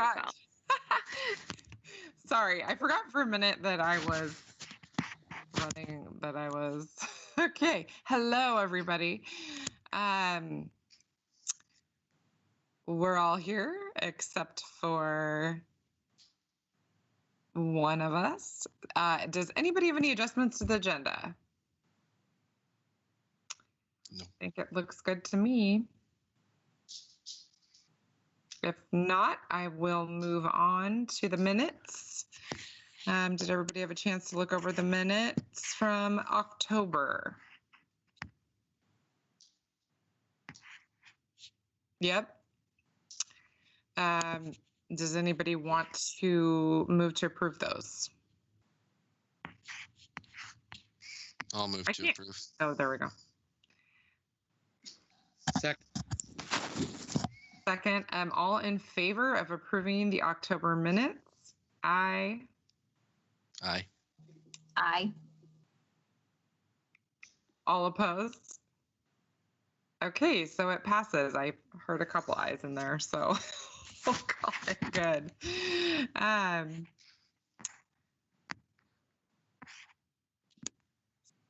forgot. Sorry, I forgot for a minute that I was running, that I was. Okay. Hello, everybody. We're all here except for one of us. Does anybody have any adjustments to the agenda? No. I think it looks good to me. If not, I will move on to the minutes. Did everybody have a chance to look over the minutes from October? Yep. Does anybody want to move to approve those? I'll move to approve. Oh, there we go. Second, all in favor of approving the October minutes? Aye. Aye. Aye. All opposed? Okay, so it passes. I heard a couple ayes in there, so we'll call it good.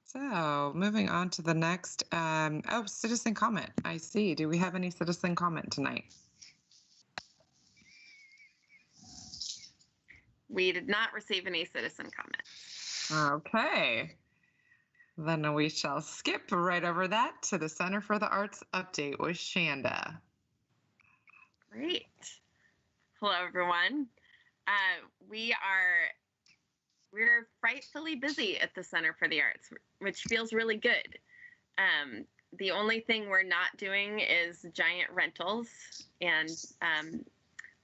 So moving on to the next, citizen comment. I see. Do we have any citizen comment tonight? We did not receive any citizen comment. Okay. Then we shall skip right over that to the Center for the Arts update with Shanda. Great. Hello, everyone. We're frightfully busy at the Center for the Arts, which feels really good. The only thing we're not doing is giant rentals and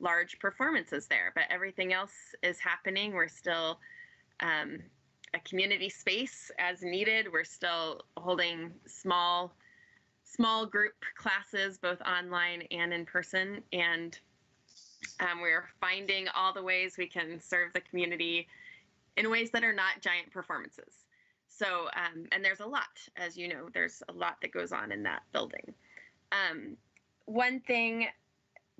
large performances there, but everything else is happening. We're still a community space as needed. We're still holding small group classes, both online and in person, and we're finding all the ways we can serve the community in ways that are not giant performances. So, and there's a lot, as you know, there's a lot that goes on in that building. One thing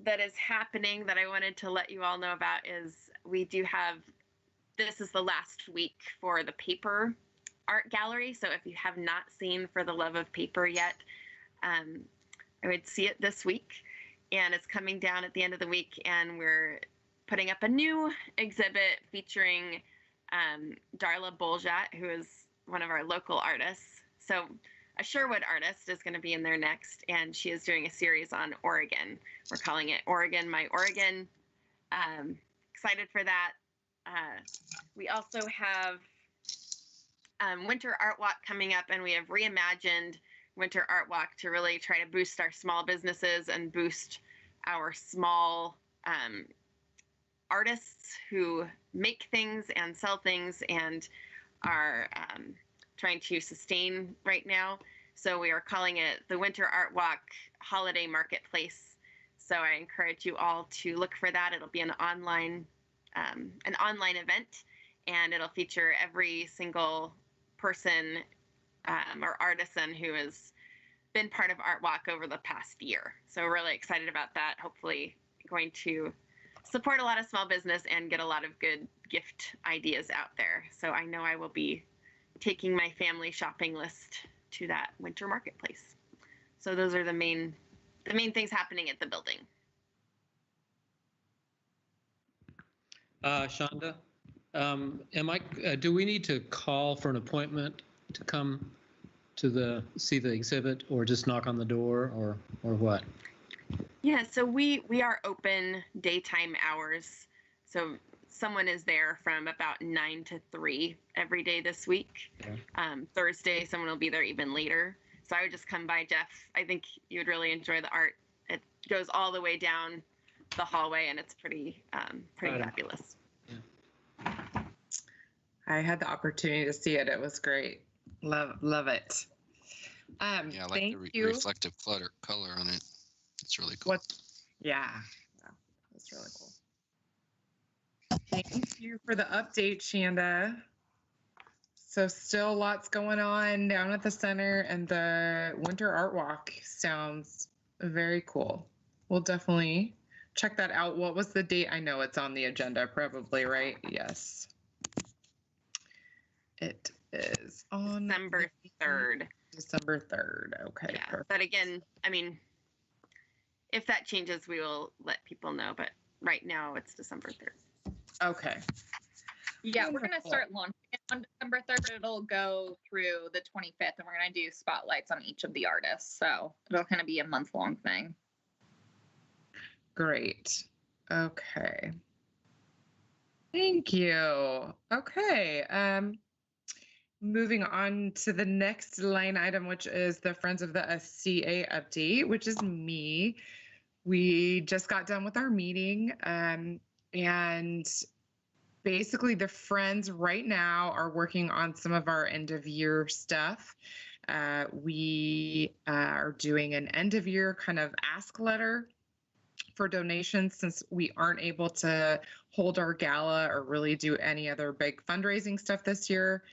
that is happening that I wanted to let you all know about is we do have, this is the last week for the paper art gallery. So if you have not seen For the Love of Paper yet, I would see it this week. And it's coming down at the end of the week, and we're putting up a new exhibit featuring Darla Boljat, who is one of our local artists. So a Sherwood artist is going to be in there next, and she is doing a series on Oregon. We're calling it Oregon, My Oregon. Excited for that. We also have Winter Art Walk coming up, and we have reimagined Winter Art Walk to really try to boost our small businesses and boost our small artists who make things and sell things and are trying to sustain right now. So we are calling it the Winter Art Walk Holiday Marketplace. So I encourage you all to look for that. It'll be an online event, and it'll feature every single person or artisan who has been part of Art Walk over the past year. So we're really excited about that. Hopefully going to support a lot of small business and get a lot of good gift ideas out there. So I know I will be taking my family shopping list to that winter marketplace. So those are the main things happening at the building. Shanda, do we need to call for an appointment to come to see the exhibit, or just knock on the door, or what? Yeah, so we are open daytime hours. So someone is there from about 9 to 3 every day this week. Okay. Thursday, someone will be there even later. So I would just come by, Jeff. I think you would really enjoy the art. It goes all the way down the hallway, and it's pretty fabulous. Yeah. I had the opportunity to see it. It was great. Love it. Yeah, I like the reflective color on it. It's really cool. Yeah, that's really cool. Thank you for the update, Shanda. So still lots going on down at the center, and the Winter Art Walk sounds very cool. We'll definitely check that out. What was the date? I know it's on the agenda, probably, right? Yes. It is on December 3rd. December 3rd. Okay. Yeah. Perfect. But again, I mean, if that changes, we will let people know. But right now, it's December 3rd. Okay. Yeah, we're going to start launching it on December 3rd. It'll go through the 25th, and we're going to do spotlights on each of the artists. So it'll kind of be a month-long thing. Great. Okay. Thank you. Okay. Moving on to the next line item, which is the Friends of the SCA update, which is me. We just got done with our meeting, and basically the Friends right now are working on some of our end of year stuff. We are doing an end of year kind of ask letter for donations since we aren't able to hold our gala or really do any other big fundraising stuff this year.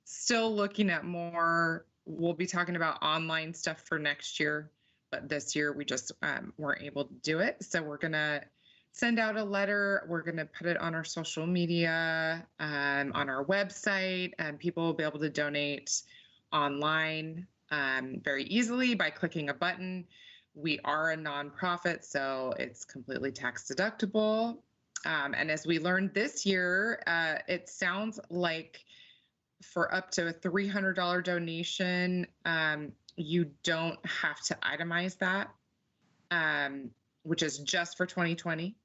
Still looking at more. We'll be talking about online stuff for next year, but this year we just weren't able to do it. So we're going to send out a letter. We're going to put it on our social media, on our website, and people will be able to donate online very easily by clicking a button. We are a nonprofit, so it's completely tax deductible. And as we learned this year, it sounds like for up to a $300 donation, you don't have to itemize that, which is just for 2020.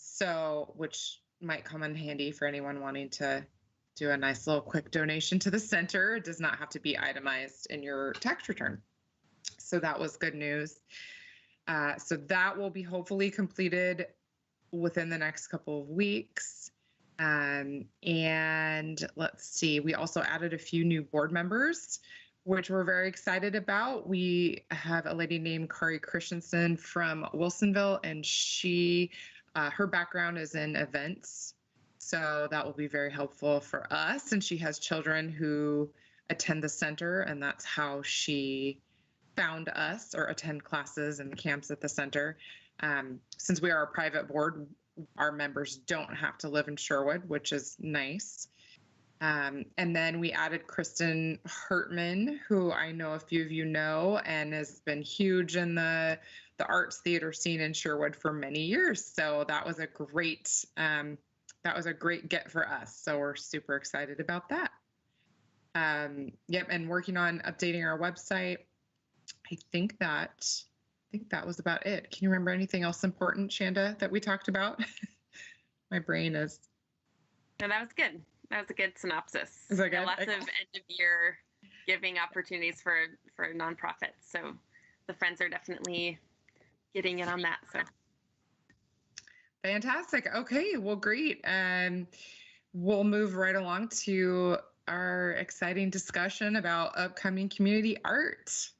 So, which might come in handy for anyone wanting to do a nice little quick donation to the center. It does not have to be itemized in your tax return. So that was good news. So that will be hopefully completed within the next couple of weeks. And let's see, we also added a few new board members, which we're very excited about. We have a lady named Kari Christensen from Wilsonville, and she, her background is in events. So that will be very helpful for us. And she has children who attend the center, and that's how she found us or attend classes and camps at the center. Since we are a private board, our members don't have to live in Sherwood, which is nice. And then we added Kristin Hartman, who I know a few of you know, and has been huge in the arts theater scene in Sherwood for many years. So that was a great get for us. So we're super excited about that. Yep, and working on updating our website. I think that was about it. Can you remember anything else important, Shanda, that we talked about? My brain is. No, that was good. That was a good synopsis. Is that good? Lots of end of year giving opportunities for nonprofits. So the Friends are definitely getting in on that. So fantastic. Okay, well, great. We'll move right along to our exciting discussion about upcoming community art.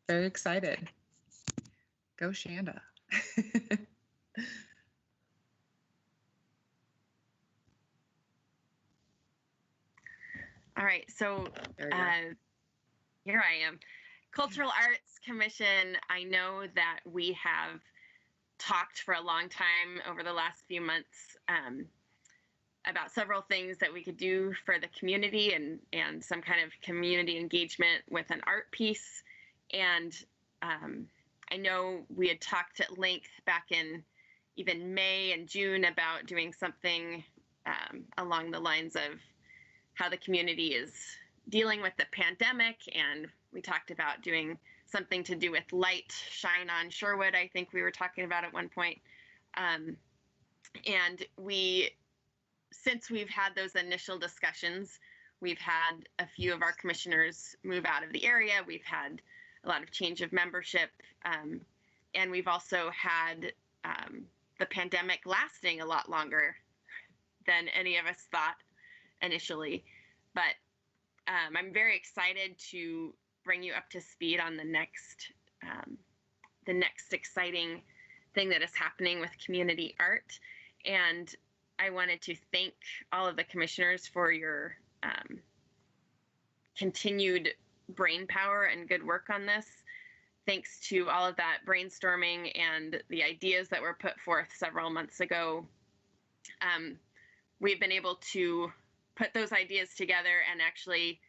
Very excited. Go Shanda. All right, so here I am. Cultural Arts Commission, I know that we have talked for a long time over the last few months about several things that we could do for the community and some kind of community engagement with an art piece. And I know we had talked at length back in even May and June about doing something along the lines of how the community is dealing with the pandemic. And we talked about doing something to do with light shine on Sherwood, I think we were talking about at one point. And since we've had those initial discussions, we've had a few of our commissioners move out of the area. We've had a lot of change of membership. And we've also had the pandemic lasting a lot longer than any of us thought initially. But I'm very excited to bring you up to speed on the next exciting thing that is happening with community art. And I wanted to thank all of the commissioners for your continued brain power and good work on this. thanks to all of that brainstorming and the ideas that were put forth several months ago, we've been able to put those ideas together and actually,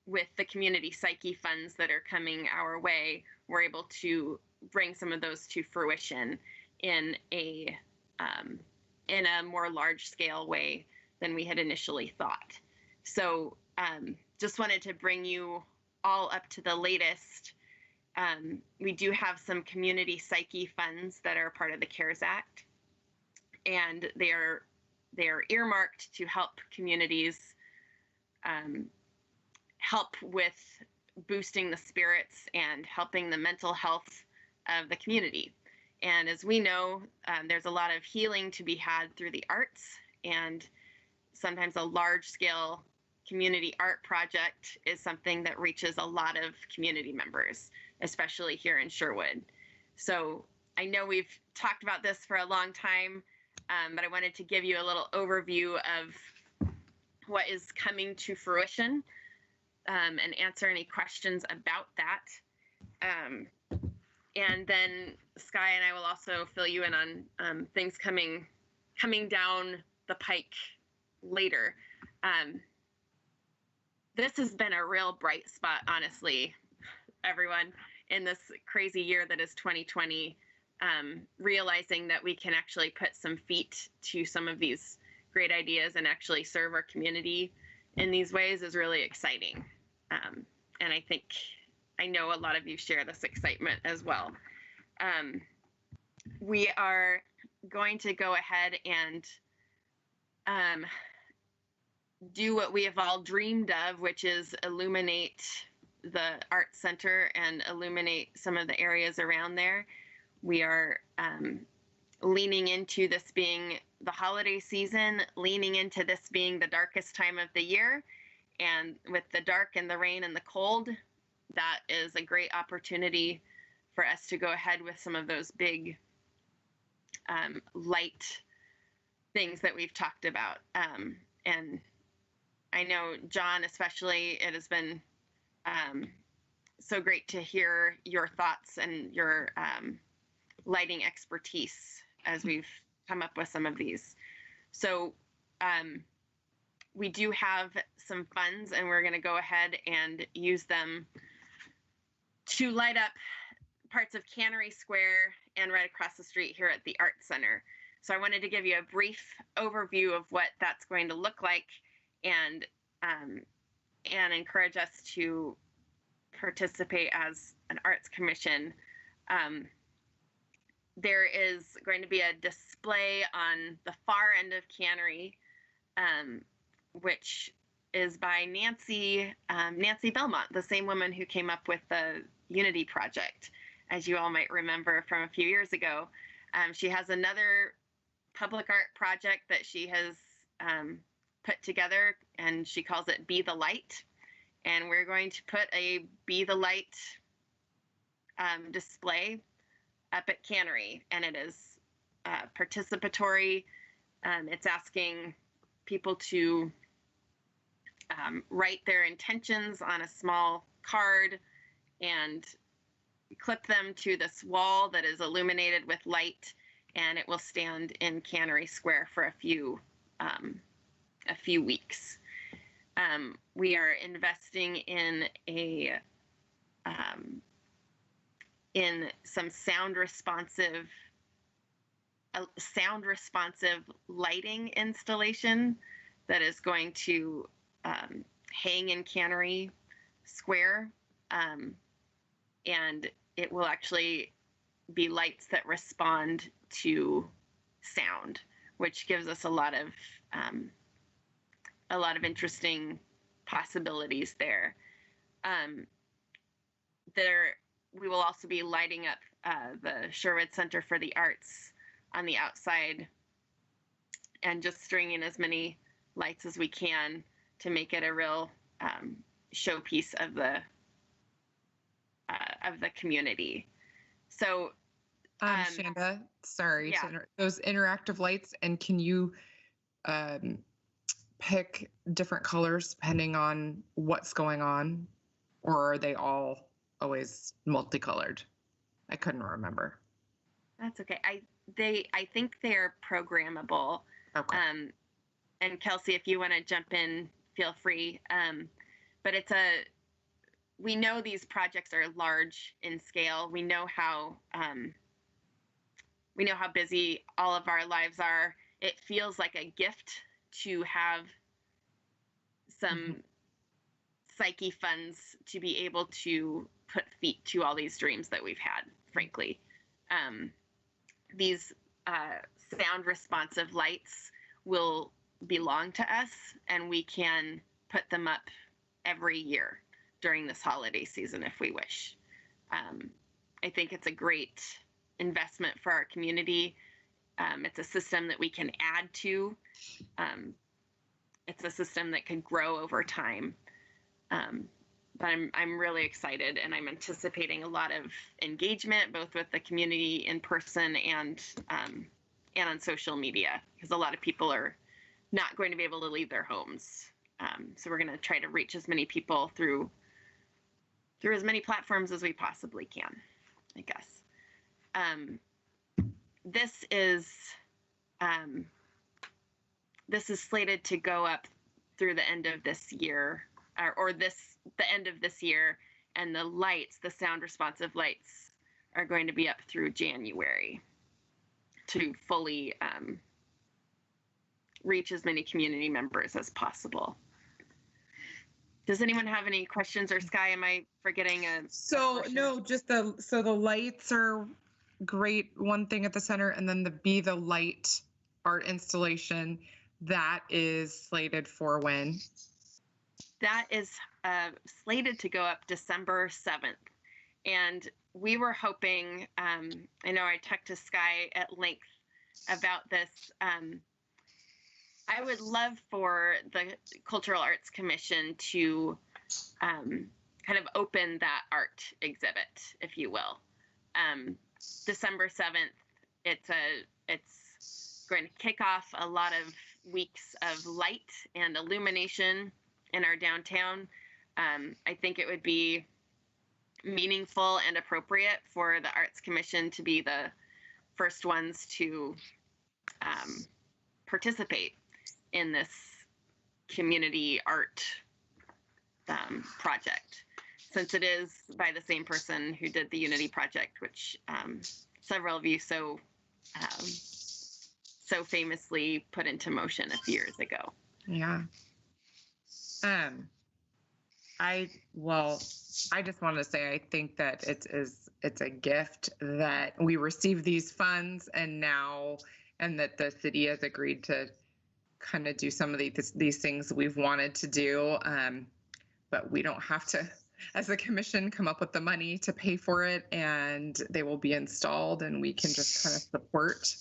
with the community psyche funds that are coming our way, we're able to bring some of those to fruition in a more large scale way than we had initially thought. So just wanted to bring you all up to the latest. We do have some community psyche funds that are part of the CARES Act, and they are earmarked to help communities help with boosting the spirits and helping the mental health of the community. And as we know, there's a lot of healing to be had through the arts, and sometimes a large-scale community art project is something that reaches a lot of community members, especially here in Sherwood. So I know we've talked about this for a long time, but I wanted to give you a little overview of what is coming to fruition, and answer any questions about that. And then Sky and I will also fill you in on things coming down the pike later. This has been a real bright spot, honestly, everyone, in this crazy year that is 2020. Realizing that we can actually put some feet to some of these great ideas and actually serve our community in these ways is really exciting. And I know a lot of you share this excitement as well. We are going to go ahead and do what we have all dreamed of, which is illuminate the art center and illuminate some of the areas around there. We are leaning into this being the holiday season, leaning into this being the darkest time of the year. And with the dark and the rain and the cold, that is a great opportunity for us to go ahead with some of those big light things that we've talked about. And I know, John, especially, it has been so great to hear your thoughts and your lighting expertise as we've come up with some of these. So we do have some funds, and we're going to go ahead and use them to light up parts of Cannery Square and right across the street here at the Art Center. So I wanted to give you a brief overview of what that's going to look like, and encourage us to participate as an arts commission. There is going to be a display on the far end of Cannery, which is by Nancy Belmont, the same woman who came up with the Unity Project, as you all might remember from a few years ago. She has another public art project that she has put together, and she calls it Be the Light. And we're going to put a Be the Light display up at Cannery, and it is participatory. It's asking people to write their intentions on a small card and clip them to this wall that is illuminated with light, and it will stand in Cannery Square for a few weeks. We are investing in some sound responsive lighting installation that is going to hang in Cannery Square, and it will actually be lights that respond to sound, which gives us a lot of interesting possibilities there. We will also be lighting up the Sherwood Center for the Arts on the outside, and just stringing as many lights as we can to make it a real showpiece of the community. So, Shanda, sorry, those interactive lights, and can you pick different colors depending on what's going on, or are they all always multicolored. I couldn't remember. That's okay. I think they're programmable. Okay. And Kelsey, if you want to jump in, feel free. But we know these projects are large in scale. We know how busy all of our lives are. It feels like a gift to have some psyche funds to be able to put feet to all these dreams that we've had, frankly. These sound responsive lights will belong to us, and we can put them up every year during this holiday season if we wish. I think it's a great investment for our community. It's a system that we can add to. It's a system that could grow over time. But I'm really excited, and I'm anticipating a lot of engagement, both with the community in person and on social media, because a lot of people are not going to be able to leave their homes. So we're going to try to reach as many people through as many platforms as we possibly can, I guess. This is slated to go up through the end of this year, the end of this year, and the sound responsive lights are going to be up through January to fully reach as many community members as possible. Does anyone have any questions, or Sky, am I forgetting a No, just the lights are great, one thing at the center, and then the light art installation that is slated for when? That is slated to go up December 7th. And we were hoping, I know I talked to Sky at length about this. I would love for the Cultural Arts Commission to kind of open that art exhibit, if you will. December 7th, it's going to kick off a lot of weeks of light and illumination in our downtown. I think it would be meaningful and appropriate for the Arts Commission to be the first ones to participate in this community art project, since it is by the same person who did the Unity project, which several of you so famously put into motion a few years ago. Yeah. I just want to say I think that it's a gift that we received these funds and that the city has agreed to kind of do some of these things we've wanted to do, but we don't have to, as a commission, come up with the money to pay for it, and they will be installed and we can just kind of support.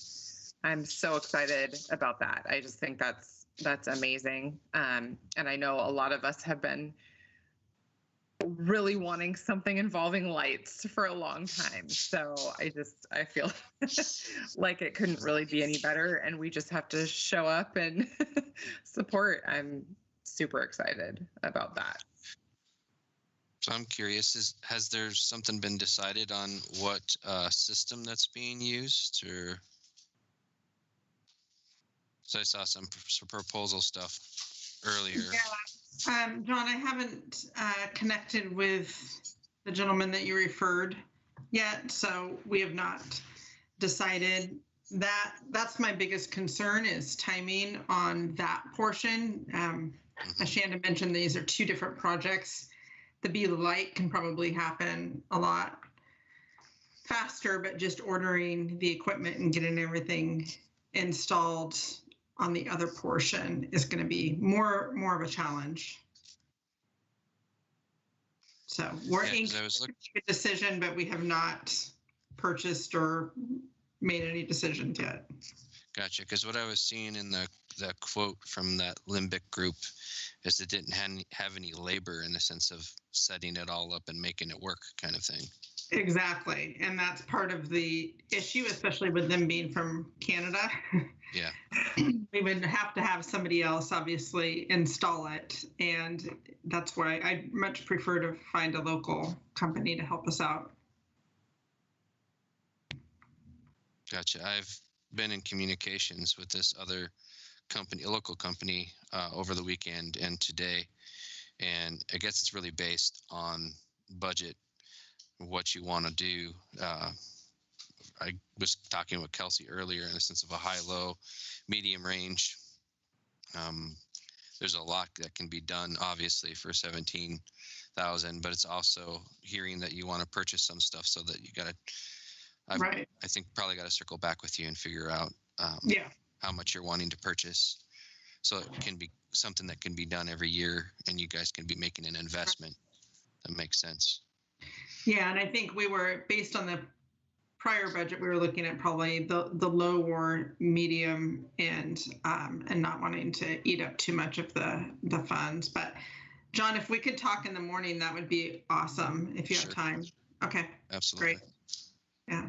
I'm so excited about that. I just think that's amazing. And I know a lot of us have been really wanting something involving lights for a long time. So I feel like it couldn't really be any better, and we just have to show up and support. I'm super excited about that. So I'm curious, has there something been decided on what system that's being used, or? So I saw some proposal stuff earlier. Yeah. John, I haven't connected with the gentleman that you referred yet, so we have not decided that. That's my biggest concern, is timing on that portion. As Shanda mentioned, these are two different projects. The Be the Light can probably happen a lot faster, but just ordering the equipment and getting everything installed on the other portion is going to be more of a challenge. So we're in a decision, but we have not purchased or made any decisions yet. Gotcha. Because what I was seeing in the quote from that Limbic group is it didn't have any labor in the sense of setting it all up and making it work, kind of thing. Exactly. And that's part of the issue, especially with them being from Canada. Yeah. we would have to have somebody else obviously install it. And that's why I much prefer to find a local company to help us out. Gotcha. I've been in communications with this other company, a local company, over the weekend and today. And I guess it's really based on budget, what you want to do. I was talking with Kelsey earlier in the sense of a high, low, medium range. There's a lot that can be done, obviously, for 17,000, but it's also hearing that you want to purchase some stuff, so that you got to. Right. I think probably got to circle back with you and figure out how much you're wanting to purchase, so it can be something that can be done every year, and you guys can be making an investment that makes sense. Yeah, and I think we were, based on the prior budget, we were looking at probably the low or medium and not wanting to eat up too much of the funds. But John, if we could talk in the morning, that would be awesome if you have time. Okay. Absolutely. Great. Yeah.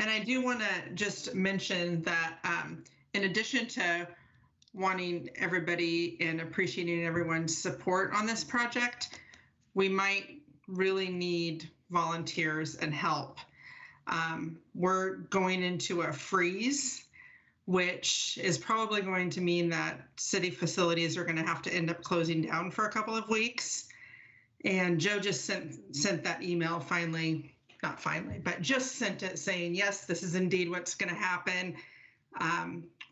And I do want to just mention that in addition to wanting everybody and appreciating everyone's support on this project, we might really need volunteers and help. We're going into a freeze, which is probably going to mean that city facilities are going to have to end up closing down for a couple of weeks. And Joe just sent that email not finally, but just sent it saying, yes, this is indeed what's going to happen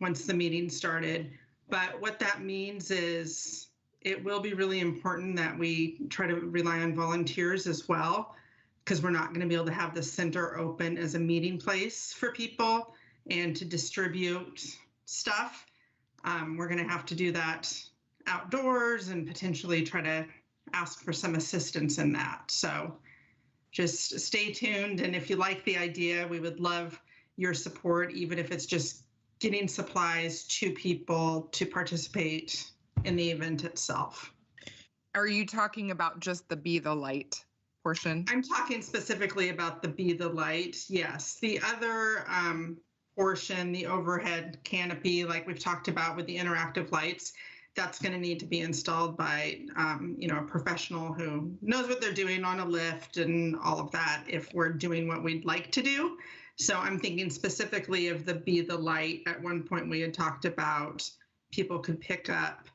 once the meeting started. But what that means is it will be really important that we try to rely on volunteers as well, because we're not going to be able to have the center open as a meeting place for people and to distribute stuff. We're going to have to do that outdoors and potentially try to ask for some assistance in that. So just stay tuned. And if you like the idea, we would love your support, even if it's just getting supplies to people to participate in the event itself. Are you talking about just the Be the Light portion? I'm talking specifically about the Be the Light. Yes. The other portion, the overhead canopy, like we've talked about with the interactive lights, that's going to need to be installed by, a professional who knows what they're doing on a lift and all of that, if we're doing what we'd like to do. So I'm thinking specifically of the Be the Light. At one point we had talked about people could pick up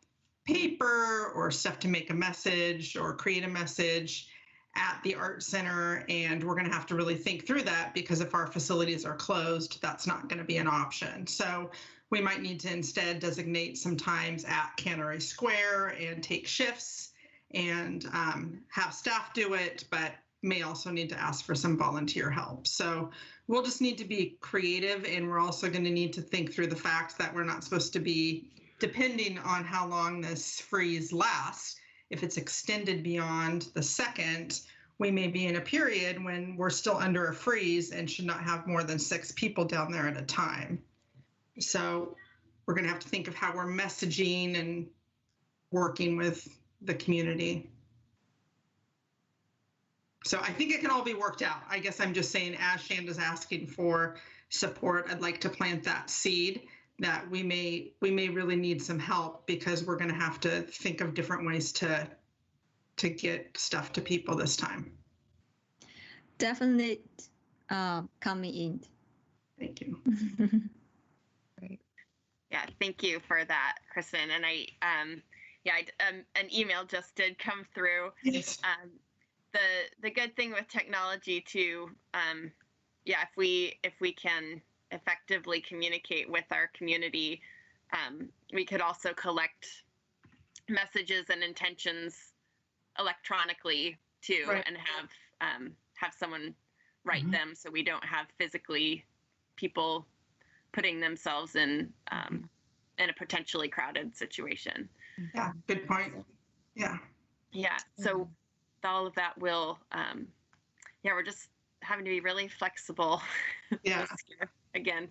paper or stuff to make a message or create a message at the art center. And we're going to have to really think through that, because if our facilities are closed, that's not going to be an option. So we might need to instead designate some times at Cannery Square and take shifts and have staff do it, but may also need to ask for some volunteer help. So we'll just need to be creative, and we're also going to need to think through the fact that we're not supposed to be, depending on how long this freeze lasts, if it's extended beyond the 2nd, we may be in a period when we're still under a freeze and should not have more than 6 people down there at a time. So we're going to have to think of how we're messaging and working with the community. So I think it can all be worked out. I guess I'm just saying, as Shanda's asking for support, I'd like to plant that seed that we may really need some help, because we're going to have to think of different ways to get stuff to people this time. Definitely coming in. Thank you. Right. Yeah, thank you for that, Kristin. And an email just did come through. Yes. The good thing with technology too, if we can effectively communicate with our community, we could also collect messages and intentions electronically too, right, and have someone write them, so we don't have physically people putting themselves in a potentially crowded situation. Yeah, good point. Yeah. Yeah. So all of that will, we're just having to be really flexible. Yeah. this year again.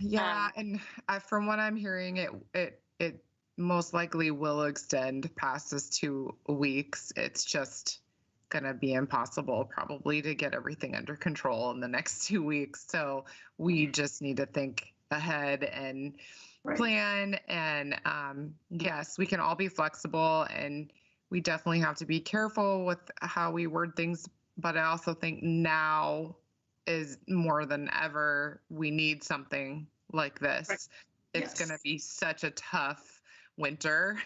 Yeah, and from what I'm hearing, it most likely will extend past this 2 weeks. It's just gonna be impossible probably to get everything under control in the next 2 weeks. So we just need to think ahead and Right. plan. And yes, we can all be flexible, and we definitely have to be careful with how we word things. But I also think now is more than ever, we need something like this. Right. It's Yes. going to be such a tough winter.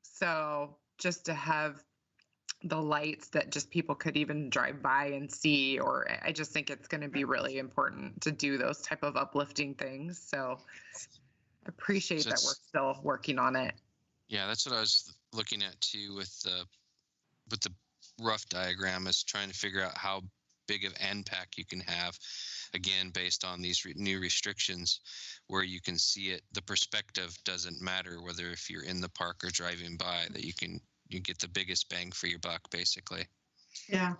So just to have the lights that just people could even drive by and see, or I just think it's going to be really important to do those type of uplifting things. So appreciate So that we're still working on it. Yeah, that's what I was looking at too with the rough diagram, is trying to figure out how big of an impact you can have, again, based on these new restrictions, where you can see it. The perspective doesn't matter whether if you're in the park or driving by, that you get the biggest bang for your buck, basically. Yeah.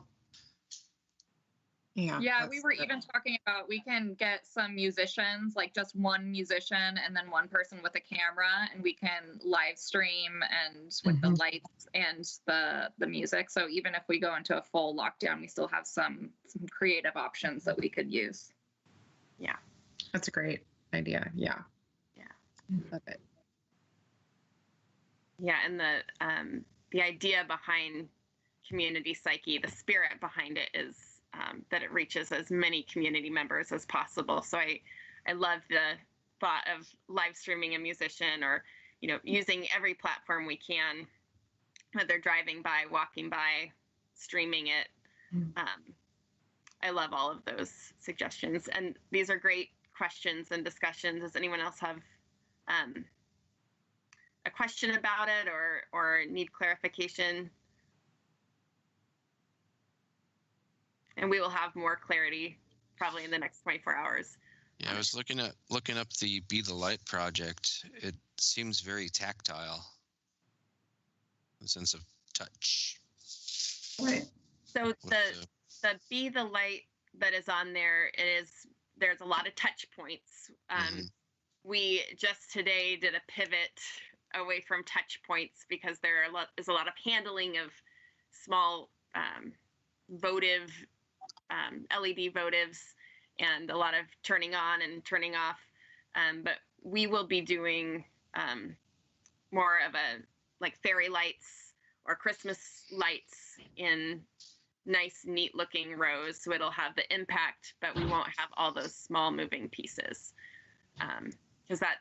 Yeah, we were even talking about, we can get some musicians, like just one musician and then one person with a camera, and we can live stream and with the lights and the music. So even if we go into a full lockdown, we still have some creative options that we could use. Yeah. That's a great idea. Yeah. Yeah. Love it. Yeah, and the idea behind community psyche, the spirit behind it is that it reaches as many community members as possible. So I love the thought of live streaming a musician, or, you know, using every platform we can, whether driving by, walking by, streaming it. I love all of those suggestions, and these are great questions and discussions. Does anyone else have a question about it or need clarification? And we will have more clarity probably in the next 24 hours. Yeah, I was looking up the Be the Light project. It seems very tactile, in the sense of touch. Right. So the Be the Light that is on there, there's a lot of touch points. We just today did a pivot away from touch points because there's a lot of handling of small votive LED votives, and a lot of turning on and turning off. But we will be doing more of a like fairy lights or Christmas lights in nice, neat looking rows. So it'll have the impact, but we won't have all those small moving pieces. Because that,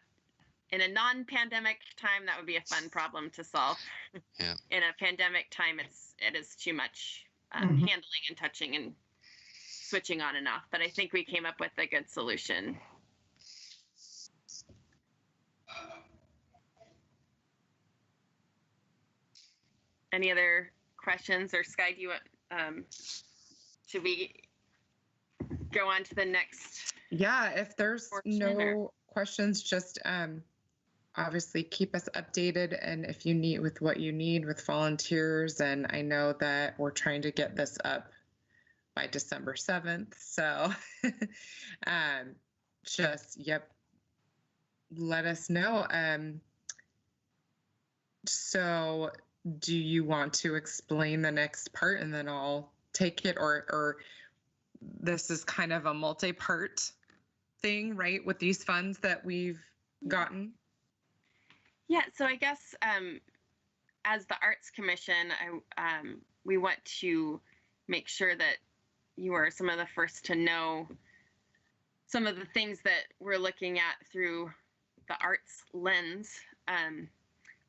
in a non-pandemic time, that would be a fun problem to solve. Yeah. In a pandemic time, it is too much handling and touching and switching on and off. But I think we came up with a good solution. Any other questions? Or Sky, do you want, should we go on to the next? Yeah, if there's no questions, just obviously keep us updated, and if you need with what you need with volunteers. And I know that we're trying to get this up by December 7th. So let us know. So do you want to explain the next part and then I'll take it, or this is kind of a multi-part thing, right, with these funds that we've gotten? Yeah, so I guess as the Arts Commission, we want to make sure that you are some of the first to know some of the things that we're looking at through the arts lens.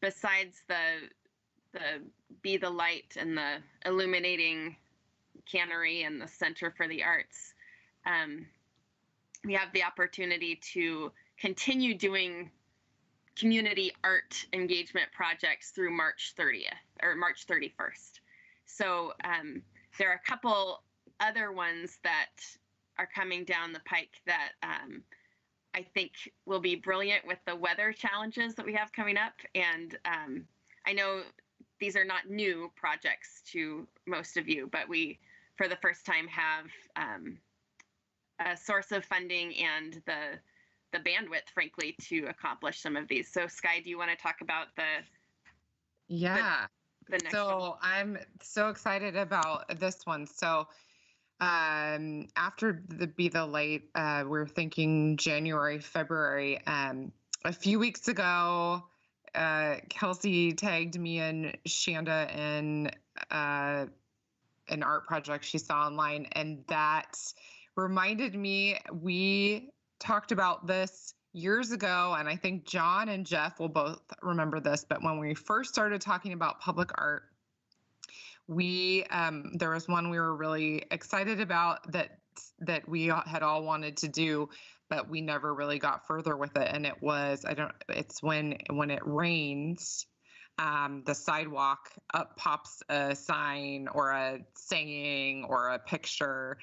Besides the Be the Light and the illuminating cannery and the Center for the Arts, we have the opportunity to continue doing community art engagement projects through March 30th or March 31st. So there are a couple other ones that are coming down the pike that I think will be brilliant with the weather challenges that we have coming up. And I know these are not new projects to most of you, but we, for the first time, have a source of funding and the bandwidth, frankly, to accomplish some of these. So Sky, do you want to talk about the next one? I'm so excited about this one. So after the Be the Light, we're thinking January, February. A few weeks ago, Kelsey tagged me and Shanda in an art project she saw online, and that reminded me, we talked about this years ago, and I think John and Jeff will both remember this, but when we first started talking about public art, there was one we were really excited about that we had all wanted to do, but we never really got further with it. And it's when it rains, the sidewalk up pops a sign or a saying or a picture.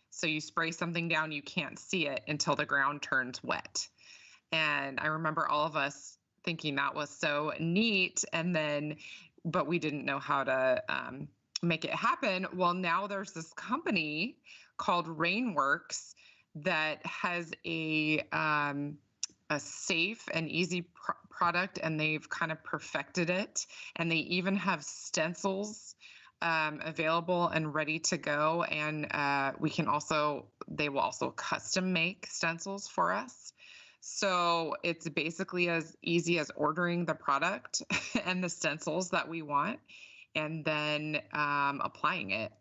So you spray something down, you can't see it until the ground turns wet. And I remember all of us thinking that was so neat, but we didn't know how to make it happen. Well, now there's this company called Rainworks that has a safe and easy product, and they've kind of perfected it. And they even have stencils available and ready to go. And they will also custom make stencils for us. So it's basically as easy as ordering the product and the stencils that we want, and then applying it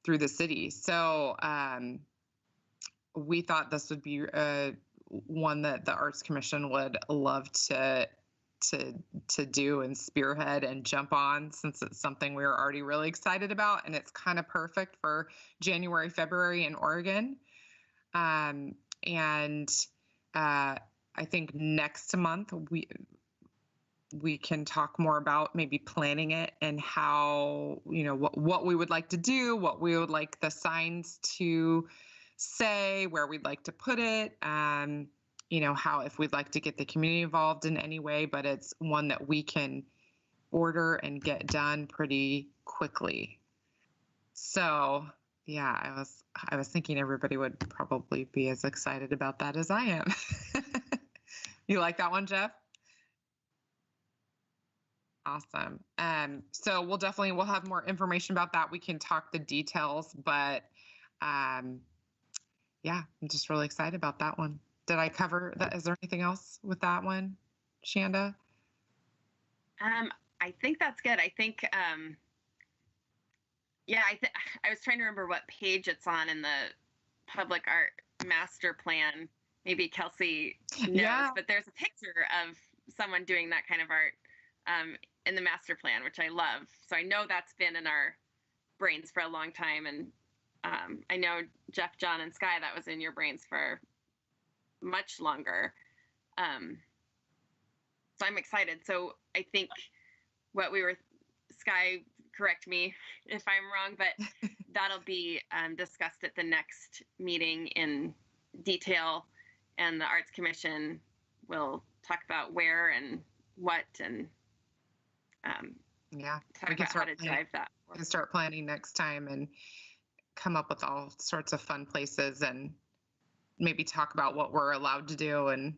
through the city. So we thought this would be one that the Arts Commission would love to do and spearhead and jump on, since it's something we were already really excited about, and it's kind of perfect for January, February in Oregon. I think next month we can talk more about maybe planning it and how, what we would like to do, what we would like the signs to say, where we'd like to put it, how, if we'd like to get the community involved in any way, but it's one that we can order and get done pretty quickly. So yeah, I was thinking everybody would probably be as excited about that as I am. You like that one, Jeff? Awesome. So we'll have more information about that. We can talk the details, but yeah, I'm just really excited about that one. Did I cover that? Is there anything else with that one, Shanda? I think that's good. I think, yeah, I was trying to remember what page it's on in the public art master plan. Maybe Kelsey knows, but there's a picture of someone doing that kind of art in the master plan, which I love. So I know that's been in our brains for a long time. And I know Jeff, John, and Sky, that was in your brains for much longer. So I'm excited. So I think Sky, correct me if I'm wrong, but that'll be discussed at the next meeting in detail, and the Arts Commission will talk about where and what, and talk about how to drive that. We can start planning next time and come up with all sorts of fun places, and maybe talk about what we're allowed to do and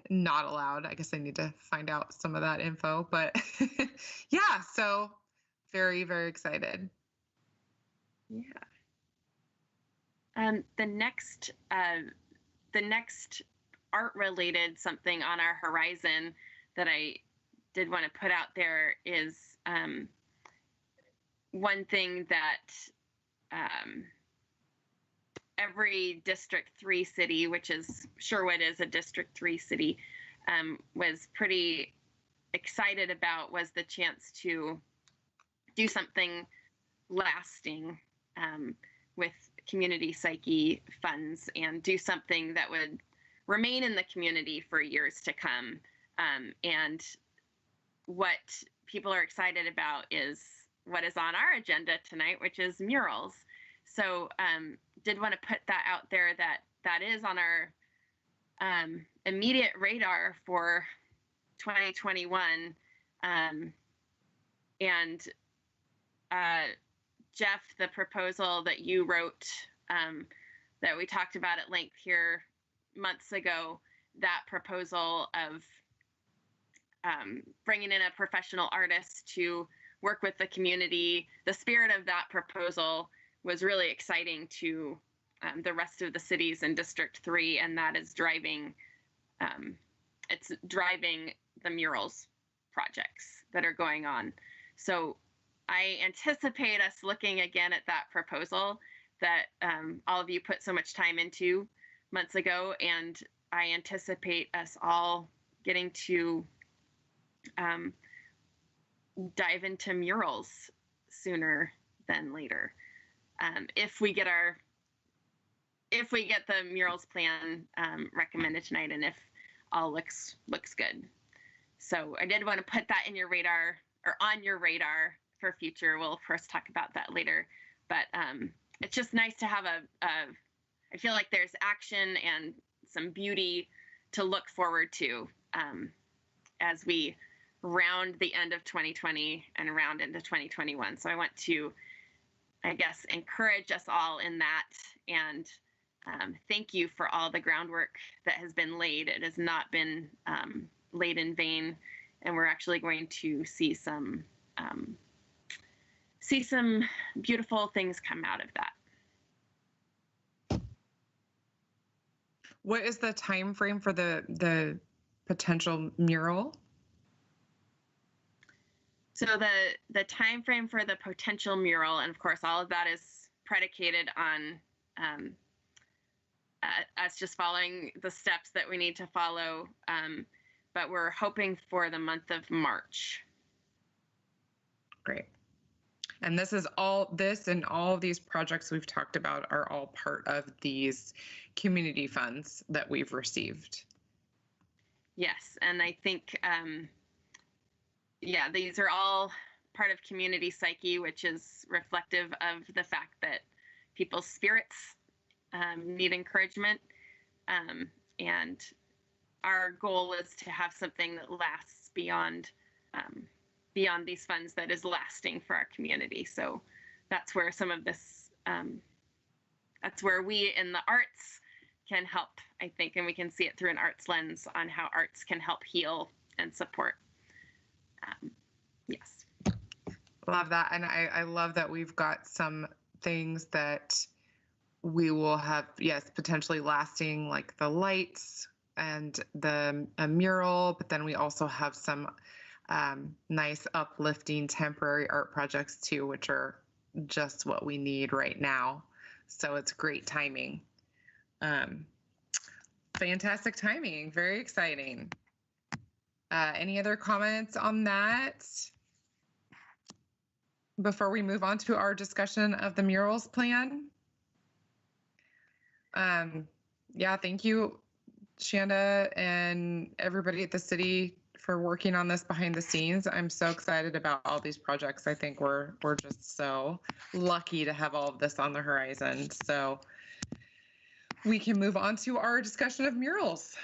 not allowed. I guess I need to find out some of that info, but yeah, so very, very excited. Yeah. The next art related something on our horizon that I did want to put out there is one thing that every District 3 city, which is Sherwood is a District 3 city, was pretty excited about, was the chance to do something lasting with community psyche funds, and do something that would remain in the community for years to come. And what people are excited about is what is on our agenda tonight, which is murals. So did want to put that out there, that is on our immediate radar for 2021. And Jeff, the proposal that you wrote, that we talked about at length here months ago, that proposal of bringing in a professional artist to work with the community. The spirit of that proposal was really exciting to the rest of the cities in District 3, and that is driving the murals projects that are going on. So I anticipate us looking again at that proposal that all of you put so much time into months ago, and I anticipate us all getting to dive into murals sooner than later. If we get the murals plan recommended tonight, and if all looks good. So I did want to put that in your radar, or on your radar for future. We'll of course talk about that later, but it's just nice to have I feel like there's action and some beauty to look forward to as we round the end of 2020 and round into 2021. So I want to, I guess, encourage us all in that, and thank you for all the groundwork that has been laid. It has not been laid in vain, and we're actually going to see some beautiful things come out of that. What is the time frame for the potential mural? So the time frame for the potential mural, and of course all of that is predicated on us just following the steps that we need to follow, but we're hoping for the month of March. Great. And this and all of these projects we've talked about are all part of these community funds that we've received. Yes, and I think, yeah, these are all part of community psyche, which is reflective of the fact that people's spirits need encouragement. And our goal is to have something that lasts beyond these funds, that is lasting for our community. So that's where some of this, that's where we in the arts can help, I think, and we can see it through an arts lens on how arts can help heal and support. Yes. Love that. And I love that we've got some things that we will have, yes, potentially lasting, like the lights and the mural, but then we also have some nice uplifting temporary art projects too, which are just what we need right now. So it's great timing. Fantastic timing. Very exciting. Any other comments on that before we move on to our discussion of the murals plan? Yeah, thank you, Shanda, and everybody at the city for working on this behind the scenes. I'm so excited about all these projects. I think we're just so lucky to have all of this on the horizon. So we can move on to our discussion of murals.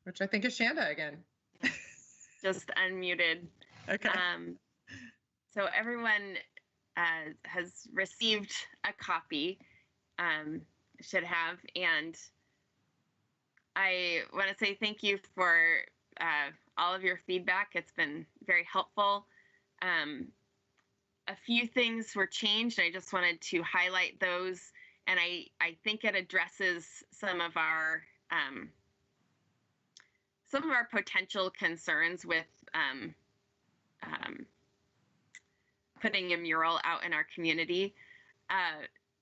Which I think is Shanda again. Just unmuted. Okay. So everyone has received a copy, should have, and I want to say thank you for all of your feedback. It's been very helpful. A few things were changed. I just wanted to highlight those, and I think it addresses some of our potential concerns with putting a mural out in our community.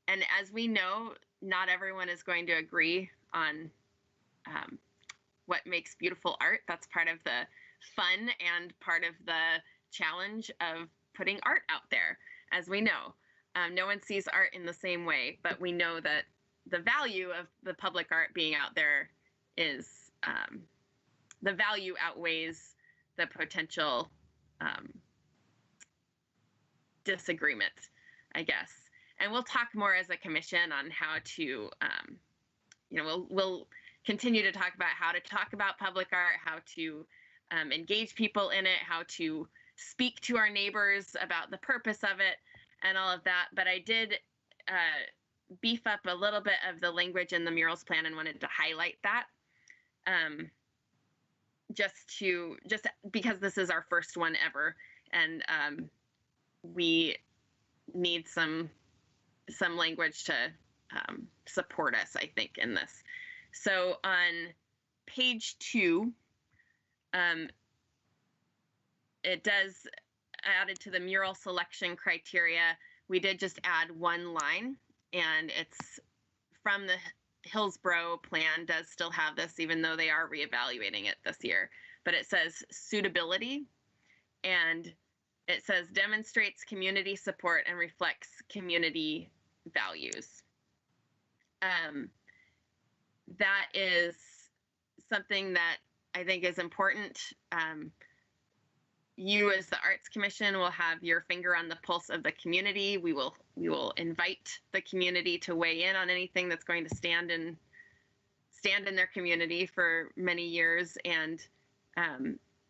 And as we know, not everyone is going to agree on what makes beautiful art. That's part of the fun and part of the challenge of putting art out there. As we know, no one sees art in the same way, but we know that the value of the public art being out there is, the value outweighs the potential disagreement, I guess. And we'll talk more as a commission on how to, we'll continue to talk about how to talk about public art, how to engage people in it, how to speak to our neighbors about the purpose of it and all of that. But I did beef up a little bit of the language in the murals plan and wanted to highlight that. just because this is our first one ever, and we need some language to support us, I think, in this. So on page 2, it does added to the mural selection criteria. We did just add one line, and it's from the Hillsborough plan does still have this, even though they are reevaluating it this year. But it says suitability, and it says demonstrates community support and reflects community values. That is something that I think is important. You as the Arts Commission will have your finger on the pulse of the community. We will invite the community to weigh in on anything that's going to stand in their community for many years, and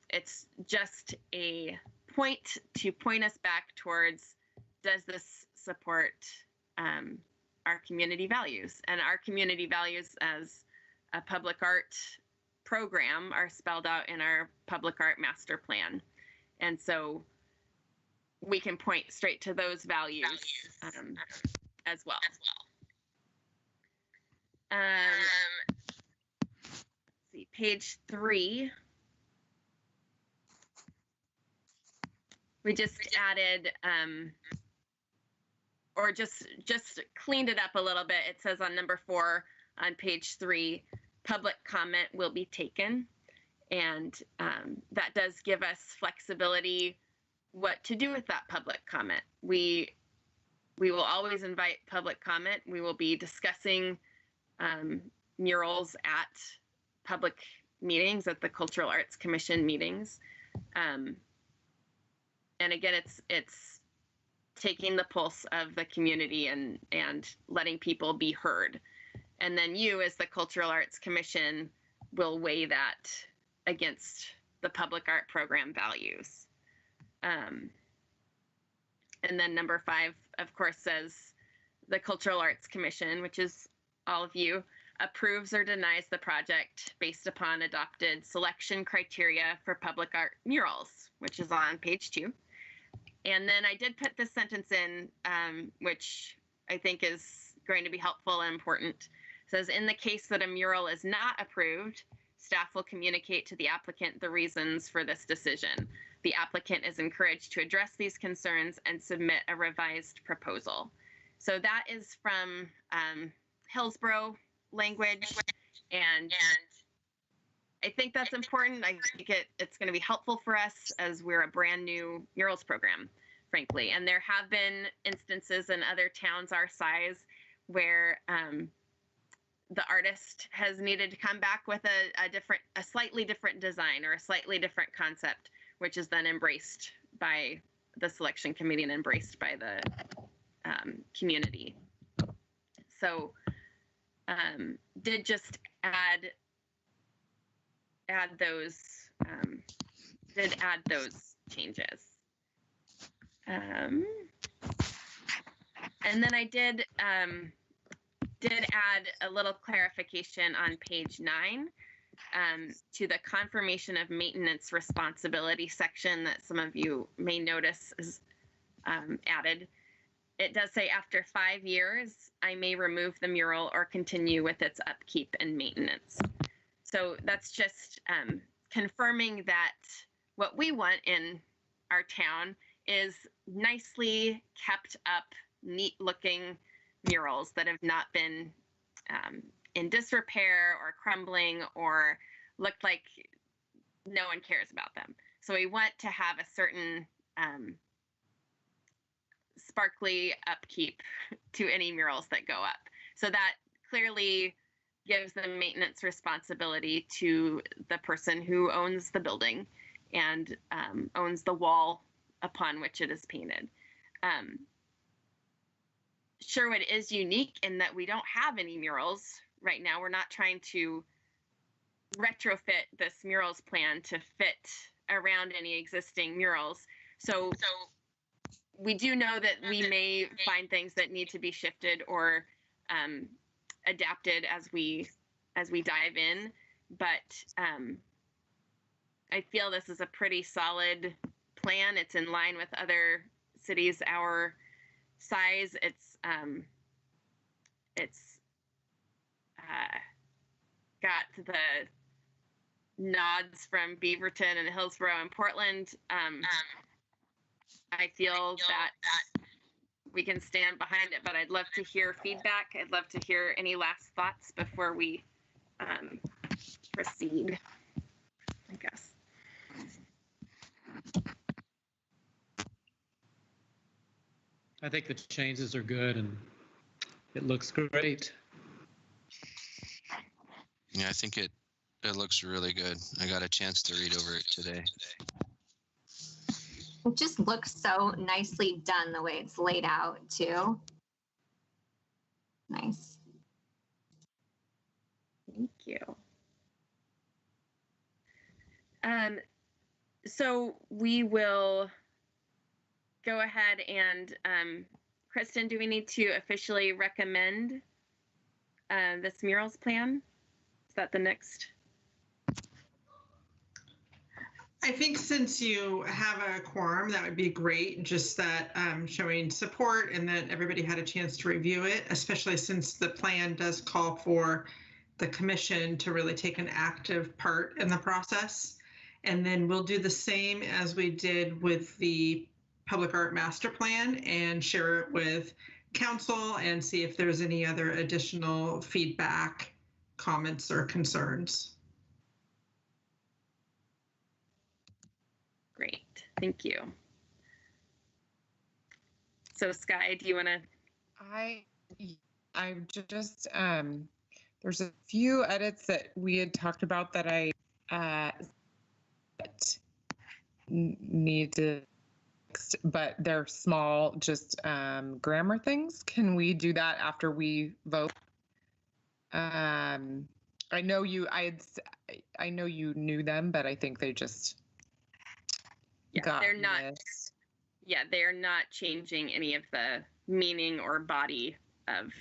it's just a point to point us back towards, does this support our community values? And our community values as a public art program are spelled out in our public art master plan. And so we can point straight to those values as well. Let's see, page 3. We just added, or just cleaned it up a little bit. It says on number 4 on page 3, public comment will be taken. And that does give us flexibility what to do with that public comment. We will always invite public comment. We will be discussing murals at public meetings, at the Cultural Arts Commission meetings. And again, it's taking the pulse of the community and letting people be heard. And then you, as the Cultural Arts Commission, will weigh that against the public art program values. And then number 5, of course, says the Cultural Arts Commission, which is all of you, approves or denies the project based upon adopted selection criteria for public art murals, which is on page 2. And then I did put this sentence in, which I think is going to be helpful and important. It says, in the case that a mural is not approved, staff will communicate to the applicant the reasons for this decision. The applicant is encouraged to address these concerns and submit a revised proposal. So that is from Hillsborough language, and I think that's important. I think it's going to be helpful for us as we're a brand new murals program, frankly. And there have been instances in other towns our size where the artist has needed to come back with a slightly different design or a slightly different concept, which is then embraced by the selection committee and embraced by the community. So did just add those changes. And then I did add a little clarification on page 9 to the confirmation of maintenance responsibility section that some of you may notice is added. It does say after 5 years, I may remove the mural or continue with its upkeep and maintenance. So that's just confirming that what we want in our town is nicely kept up, neat looking murals that have not been in disrepair or crumbling or looked like no one cares about them. So we want to have a certain sparkly upkeep to any murals that go up. So that clearly gives the maintenance responsibility to the person who owns the building and owns the wall upon which it is painted. Sherwood is unique in that we don't have any murals right now. We're not trying to retrofit this murals plan to fit around any existing murals. So we do know that we may find things that need to be shifted or adapted as we dive in, but I feel this is a pretty solid plan. It's in line with other cities our size. It's got the nods from Beaverton and Hillsborough and Portland. I feel that we can stand behind it, but I'd love to hear feedback. I'd love to hear any last thoughts before we proceed, I guess. I think the changes are good and it looks great. Yeah, I think it looks really good. I got a chance to read over it today. It just looks so nicely done the way it's laid out too. Nice. Thank you. So we will go ahead and, Kristin, do we need to officially recommend this murals plan? Is that the next? I think since you have a quorum, that would be great. Just that showing support and that everybody had a chance to review it, especially since the plan does call for the commission to really take an active part in the process. And then we'll do the same as we did with the public art master plan and share it with council and see if there's any other additional feedback, comments, or concerns. Great, thank you. So Sky, do you want to? I just there's a few edits that we had talked about that I need to, but they're small, just grammar things. Can we do that after we vote? I know you knew them, but I think they just they're not missed. Yeah, they're not changing any of the meaning or body of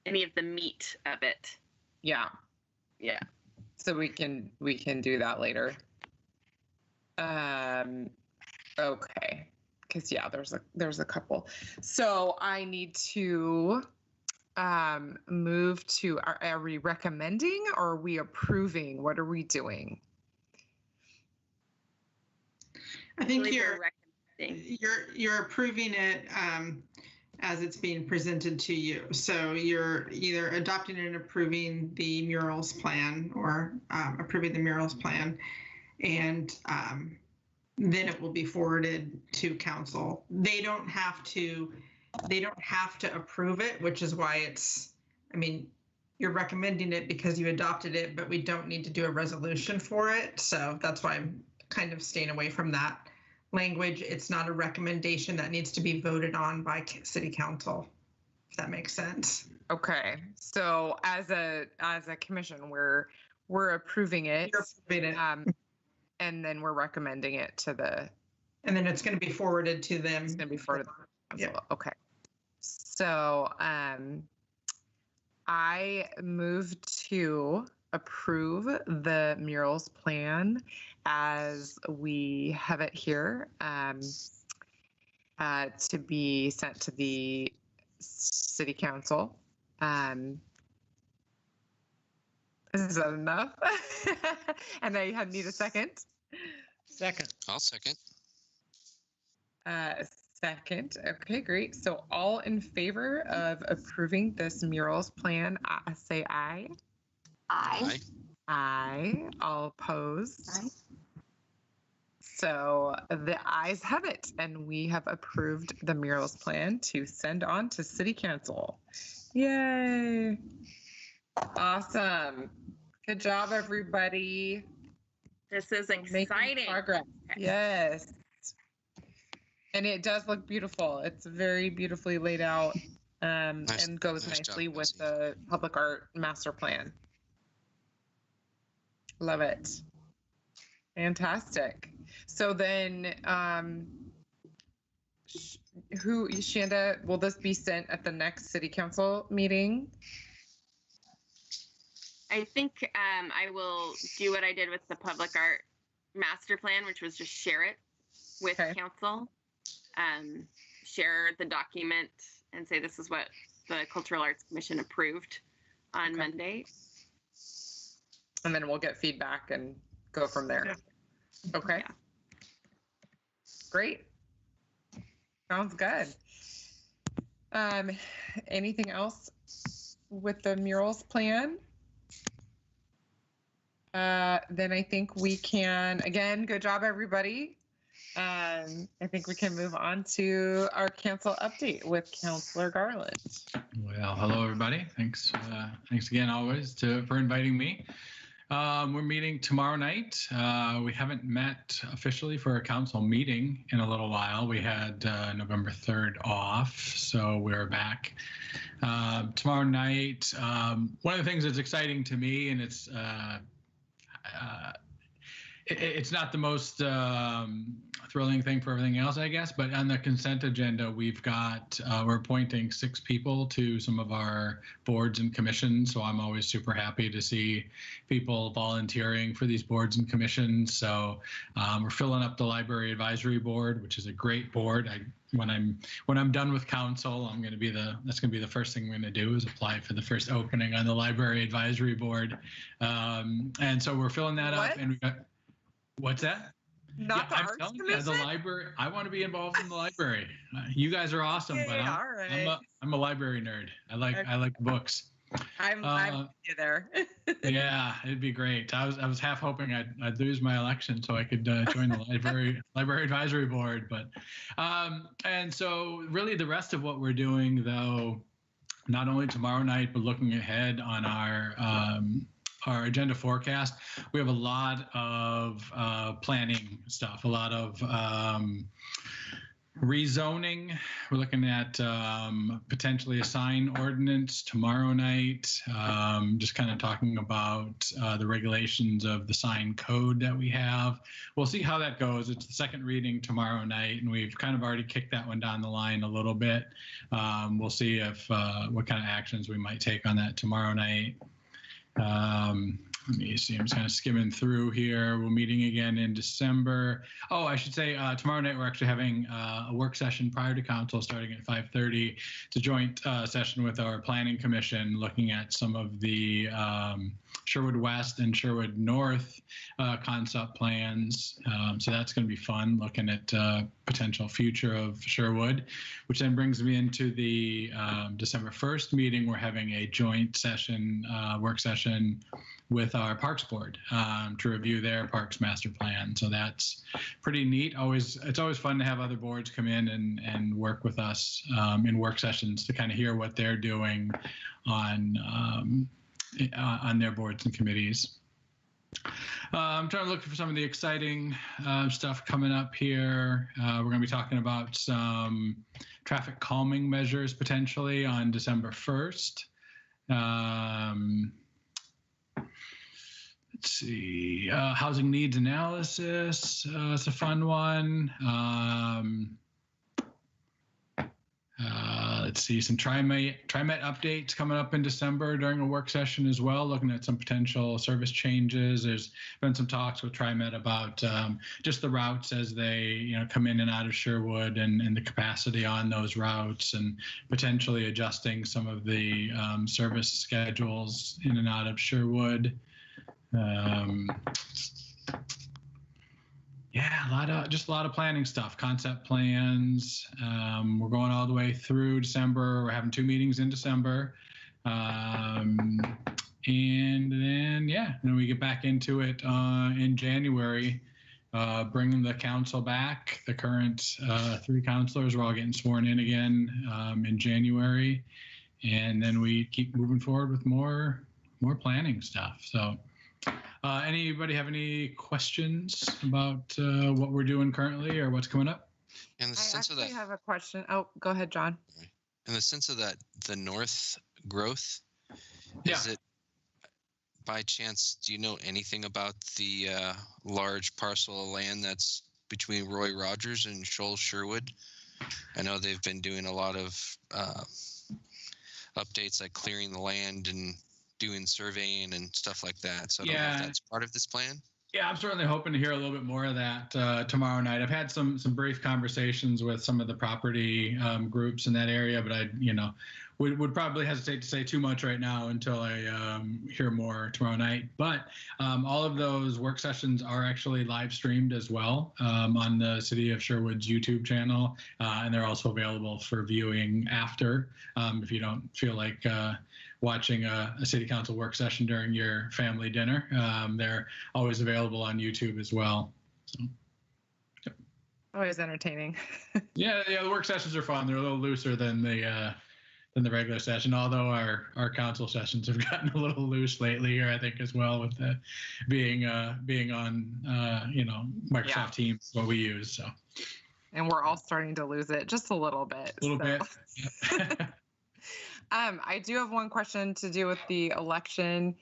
any of the meat of it. Yeah. So we can do that later. Okay, because there's a couple. So I need to move to, are we recommending or are we approving? What are we doing? I think you're approving it as it's being presented to you. So you're either adopting and approving the murals plan or approving the murals plan, and then it will be forwarded to council. They don't have to approve it, which is why you're recommending it because you adopted it, but we don't need to do a resolution for it. So that's why I'm kind of staying away from that language. It's not a recommendation that needs to be voted on by city council, if that makes sense. Okay, so as a commission, we're approving it. You're approving it. And then we're recommending it to the. And then it's going to be forwarded to them. It's going to be forwarded to the council. Yeah. Okay. So I move to approve the murals plan as we have it here, to be sent to the city council. Is that enough? And I need a second. Second. I'll second. Second. Okay, great. So all in favor of approving this murals plan, say aye. Aye. Aye. All opposed? Aye. So the ayes have it, and we have approved the murals plan to send on to city council. Yay. Awesome. Good job, everybody. This is Making exciting. progress. Okay. Yes. And it does look beautiful. It's very beautifully laid out, and goes nice nicely job, with Bessie. the public art master plan. Love it. Fantastic. So then, Shanda, will this be sent at the next city council meeting? I think I will do what I did with the public art master plan, which was just share it with Okay. council. Share the document and say this is what the Cultural Arts Commission approved on Okay. Monday. And then we'll get feedback and go from there. Okay. Yeah. Great. Sounds good. Anything else with the murals plan? Then I think we can, again, good job, everybody. I think we can move on to our council update with Councilor Garland. Well, hello, everybody. Thanks again, always, for inviting me. We're meeting tomorrow night. We haven't met officially for a council meeting in a little while. We had November 3rd off, so we're back tomorrow night. One of the things that's exciting to me, and it's not the most thrilling thing for everything else, I guess, but on the consent agenda, we're appointing 6 people to some of our boards and commissions. So I'm always super happy to see people volunteering for these boards and commissions. So we're filling up the Library Advisory Board, which is a great board. When I'm done with council, that's gonna be the first thing I'm gonna do is apply for the first opening on the Library Advisory Board. And so we're filling that up, and we got. What's that? Not the Arts Commission? The library. I want to be involved in the library. You guys are awesome, Okay, but all right. I'm a library nerd. I like books. I'm with you there. Yeah, it'd be great. I was half hoping I'd lose my election so I could join the library advisory board. But and so really the rest of what we're doing, though, not only tomorrow night but looking ahead on our agenda forecast, we have a lot of planning stuff, a lot of rezoning. We're looking at potentially a sign ordinance tomorrow night, just kind of talking about the regulations of the sign code that we have. We'll see how that goes. It's the second reading tomorrow night, and we've kind of already kicked that one down the line a little bit. We'll see if what kind of actions we might take on that tomorrow night. Let me see, I'm just kind of skimming through here. We're meeting again in December. Oh, I should say tomorrow night we're actually having a work session prior to council starting at 5:30. It's a joint session with our planning commission looking at some of the Sherwood West and Sherwood North concept plans. So that's going to be fun, looking at potential future of Sherwood, which then brings me into the December 1st meeting. We're having a joint session, work session with our Parks Board to review their Parks Master Plan. So that's pretty neat. It's always fun to have other boards come in and work with us in work sessions to kind of hear what they're doing on their boards and committees. I'm trying to look for some of the exciting stuff coming up here. We're going to be talking about some traffic calming measures potentially on December 1st. Let's see, housing needs analysis. It's a fun one. Let's see, some Trimet updates coming up in December during a work session as well, looking at some potential service changes. There's been some talks with Trimet about just the routes as they come in and out of Sherwood and the capacity on those routes, and potentially adjusting some of the service schedules in and out of Sherwood. Yeah, a lot of planning stuff, concept plans. We're going all the way through December. We're having 2 meetings in December. And then we get back into it in January, bringing the council back. The current 3 councilors are all getting sworn in again in January. And then we keep moving forward with more planning stuff. So anybody have any questions about what we're doing currently or what's coming up? In the I sense of actually that, have a question. Oh, go ahead, John. in the sense of that, the north growth, Yeah. is it by chance? Do you know anything about the large parcel of land that's between Roy Rogers and Shoals Sherwood? I know they've been doing a lot of updates, like clearing the land and doing surveying and stuff like that. So I don't know if that's part of this plan. Yeah, I'm certainly hoping to hear a little bit more of that tomorrow night. I've had some brief conversations with some of the property groups in that area, but I, would probably hesitate to say too much right now until I hear more tomorrow night. But all of those work sessions are actually live streamed as well on the City of Sherwood's YouTube channel, and they're also available for viewing after if you don't feel like watching a city council work session during your family dinner. They're always available on YouTube as well. So, yep. Always entertaining. yeah, the work sessions are fun. They're a little looser than the regular session, although our council sessions have gotten a little loose lately here, I think, as well, with the being on Microsoft Teams, what we use. So, and we're all starting to lose it just a little bit. A little bit. I do have one question to do with the election.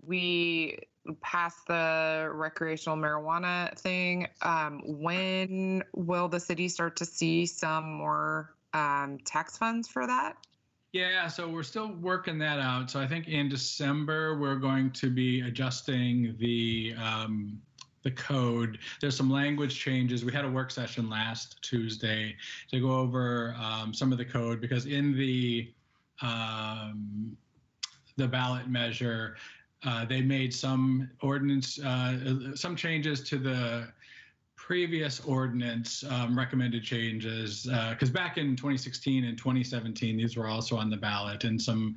We passed the recreational marijuana thing. When will the city start to see some more tax funds for that? Yeah, so we're still working that out. So I think in December, we're going to be adjusting the code. There's some language changes. We had a work session last Tuesday to go over some of the code, because in the ballot measure, they made some ordinance, some changes to the previous ordinance, recommended changes, because back in 2016 and 2017, these were also on the ballot, and some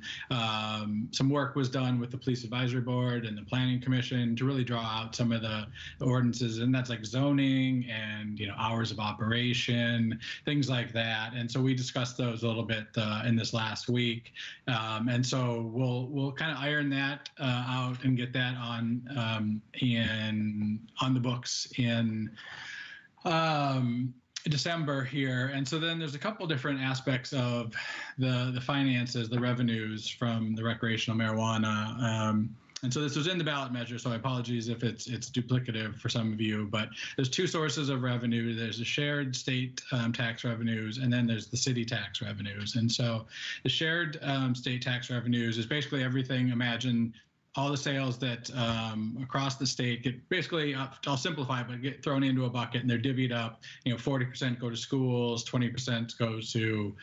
work was done with the Police Advisory Board and the Planning Commission to really draw out some of the ordinances, and that's like zoning and hours of operation, things like that. And so we discussed those a little bit in this last week, and so we'll kind of iron that out and get that on the books in December here. And so then there's a couple different aspects of the finances, the revenues from the recreational marijuana. And so this was in the ballot measure, so I apologize if it's duplicative for some of you, but there's two sources of revenue. There's the shared state tax revenues, and then there's the city tax revenues. And so the shared state tax revenues is basically everything. Imagine all the sales that across the state get basically, I'll simplify, but get thrown into a bucket, and they're divvied up. 40% go to schools, 20% goes to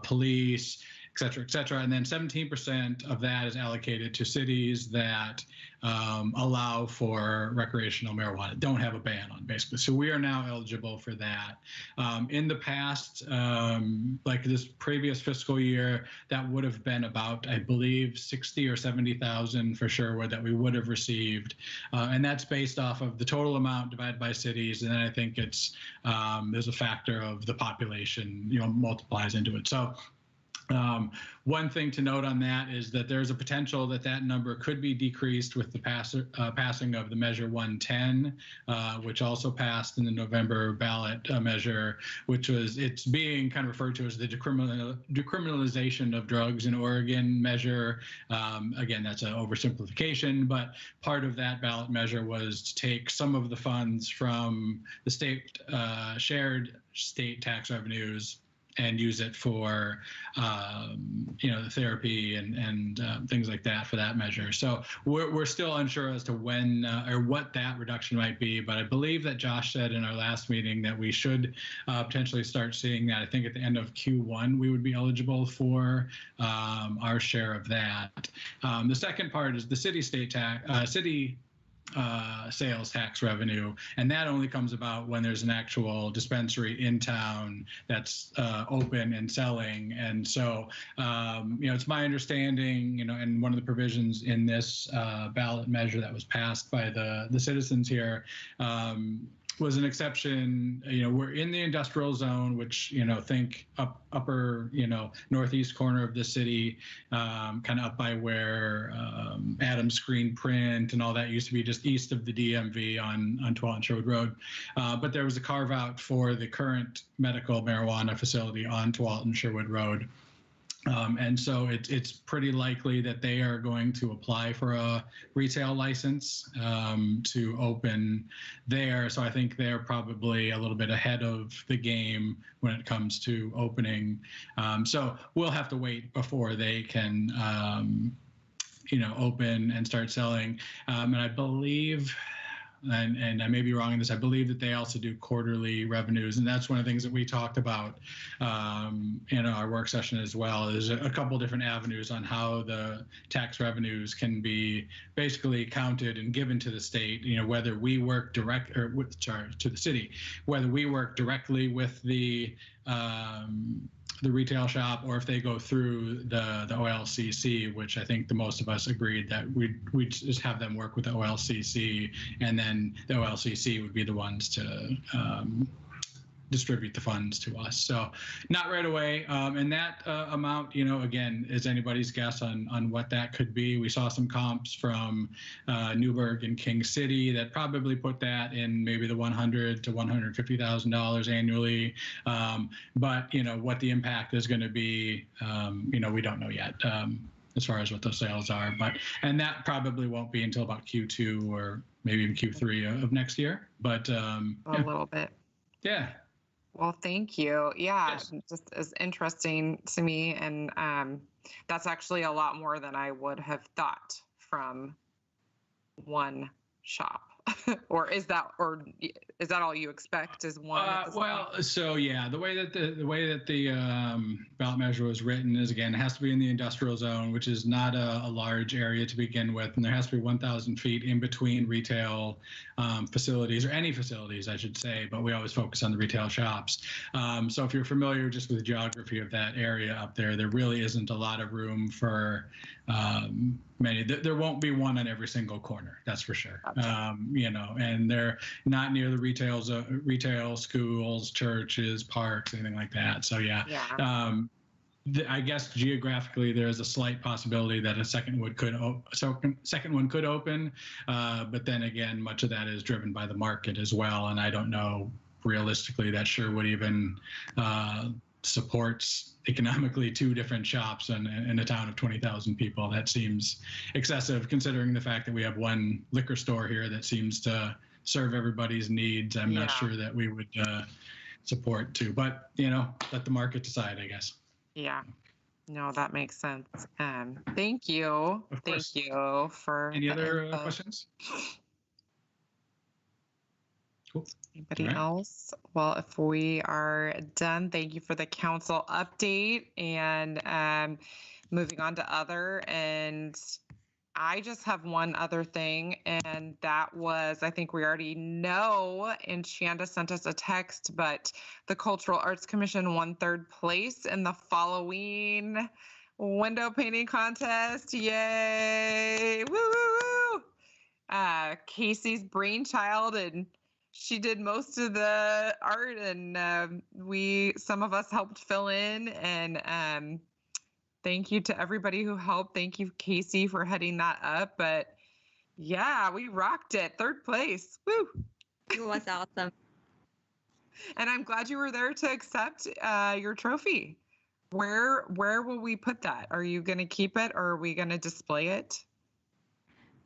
police, et cetera, and then 17% of that is allocated to cities that allow for recreational marijuana, don't have a ban on, basically. So we are now eligible for that. In the past, like this previous fiscal year, that would have been about, I believe, 60 or 70,000 for Sherwood that we would have received, and that's based off of the total amount divided by cities, and then I think it's there's a factor of the population, multiplies into it. So. One thing to note on that is that there's a potential that number could be decreased with the passing of the Measure 110, which also passed in the November ballot measure, it's being kind of referred to as the decriminalization of drugs in Oregon measure. Again, that's an oversimplification, but part of that ballot measure was to take some of the funds from the state shared state tax revenues and use it for, the therapy and things like that for that measure. So we're still unsure as to when or what that reduction might be, but I believe that Josh said in our last meeting that we should potentially start seeing that. I think at the end of Q1, we would be eligible for our share of that. The second part is the city state tax, sales tax revenue, and that only comes about when there's an actual dispensary in town that's open and selling. And so it's my understanding, and one of the provisions in this ballot measure that was passed by the citizens here was an exception. We're in the industrial zone, which, think upper, northeast corner of the city, kind of up by where Adams Screen Print and all that used to be, just east of the DMV on 12th and Sherwood Road. But there was a carve out for the current medical marijuana facility on 12th and Sherwood Road. And so it's pretty likely that they are going to apply for a retail license to open there. So I think they're probably a little bit ahead of the game when it comes to opening. So we'll have to wait before they can open and start selling. And I believe, and I may be wrong in this, I believe that they also do quarterly revenues. And that's one of the things that we talked about in our work session as well. There's a couple different avenues on how the tax revenues can be basically counted and given to the state, whether we work to the city, whether we work directly with the retail shop, or if they go through the OLCC, which I think the most of us agreed that we just have them work with the OLCC, and then the OLCC would be the ones to distribute the funds to us. So not right away. And that amount, again, is anybody's guess on what that could be. We saw some comps from Newburgh and King City that probably put that in maybe the $100,000 to $150,000 annually. But, what the impact is going to be, we don't know yet. As far as what those sales are, and that probably won't be until about Q2 or maybe even Q3 of next year. But a little bit. Yeah. Well, thank you. Yeah, Yes. just as interesting to me, and that's actually a lot more than I would have thought from one shop. Or is that all you expect? Is one? So yeah, the way that the ballot measure was written is, again, it has to be in the industrial zone, which is not a large area to begin with, and there has to be 1,000 feet in between retail facilities, or any facilities, I should say. But we always focus on the retail shops. So if you're familiar just with the geography of that area up there, there really isn't a lot of room for many. There won't be one on every single corner, that's for sure. And they're not near the retail, schools, churches, parks, anything like that. So yeah. I guess geographically there's a slight possibility that a second one could open, but then again, much of that is driven by the market as well. And I don't know realistically that Sherwood even supports economically two different shops in a town of 20,000 people. That seems excessive, considering the fact that we have one liquor store here that seems to serve everybody's needs. I'm not sure that we would support two, but let the market decide, I guess. Yeah. No, that makes sense. Thank you. Thank you for any other questions? Cool. Anybody else? Well, if we are done, thank you for the council update, and moving on to other. And I just have one other thing, and that was, I think we already know, and Shanda sent us a text, but the Cultural Arts Commission won 3rd place in the following window painting contest. Yay! Woo, woo, woo! Casey's brainchild, and she did most of the art, and some of us helped fill in, and thank you to everybody who helped. Thank you, Casey, for heading that up. But yeah, we rocked it. 3rd place. Woo! It was awesome. And I'm glad you were there to accept your trophy. Where will we put that? Are you going to keep it, or are we going to display it?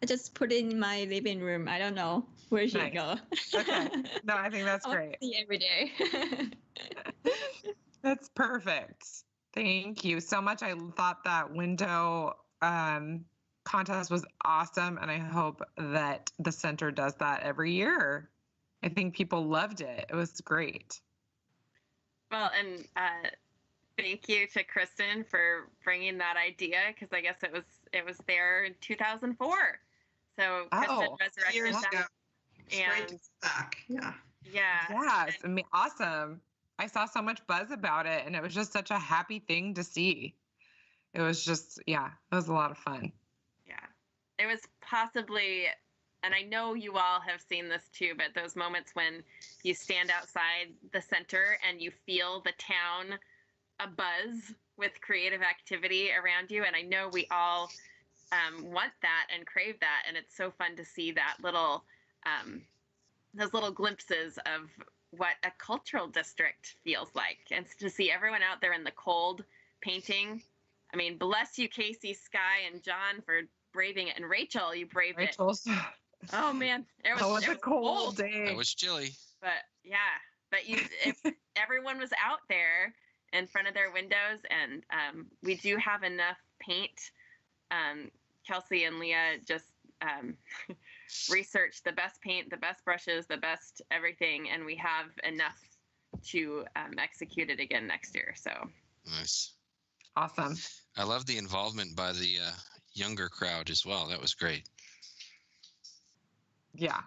I just put it in my living room. I don't know where should it go. Okay. No, I think that's great. See every day. That's perfect. Thank you so much. I thought that window contest was awesome, and I hope that the center does that every year. I think people loved it. It was great. Well, and thank you to Kristin for bringing that idea, because I guess it was there in 2004. So Kristin resurrected that. And back. Yeah. Yes, I mean, awesome. I saw so much buzz about it, and it was just such a happy thing to see. It was just, it was a lot of fun. Yeah. It was possibly, and I know you all have seen this too, but those moments when you stand outside the center and you feel the town abuzz with creative activity around you. And I know we all want that and crave that. And it's so fun to see that little, those little glimpses of what a cultural district feels like, and to see everyone out there in the cold painting. I mean, bless you, Casey, Sky, and John, for braving it. And Rachel, you braved it. Oh man, it was a cold day. It was chilly. But if everyone was out there in front of their windows, and we do have enough paint Kelsey and Leah just researched the best paint, the best brushes, the best everything, and we have enough to execute it again next year. So Nice. Awesome. I love the involvement by the younger crowd as well. That was great. Yeah,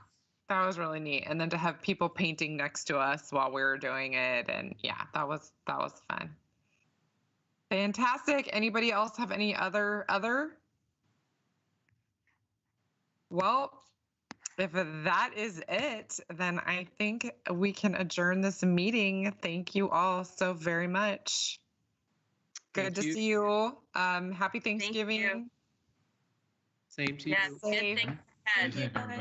that was really neat. And then to have people painting next to us while we were doing it, and yeah, that was fun. Fantastic. Anybody else have any other? Well, if that is it, then I think we can adjourn this meeting. Thank you all so very much. Good to see you all. Happy Thanksgiving. Same to you. yes, good things ahead. Good night, everybody.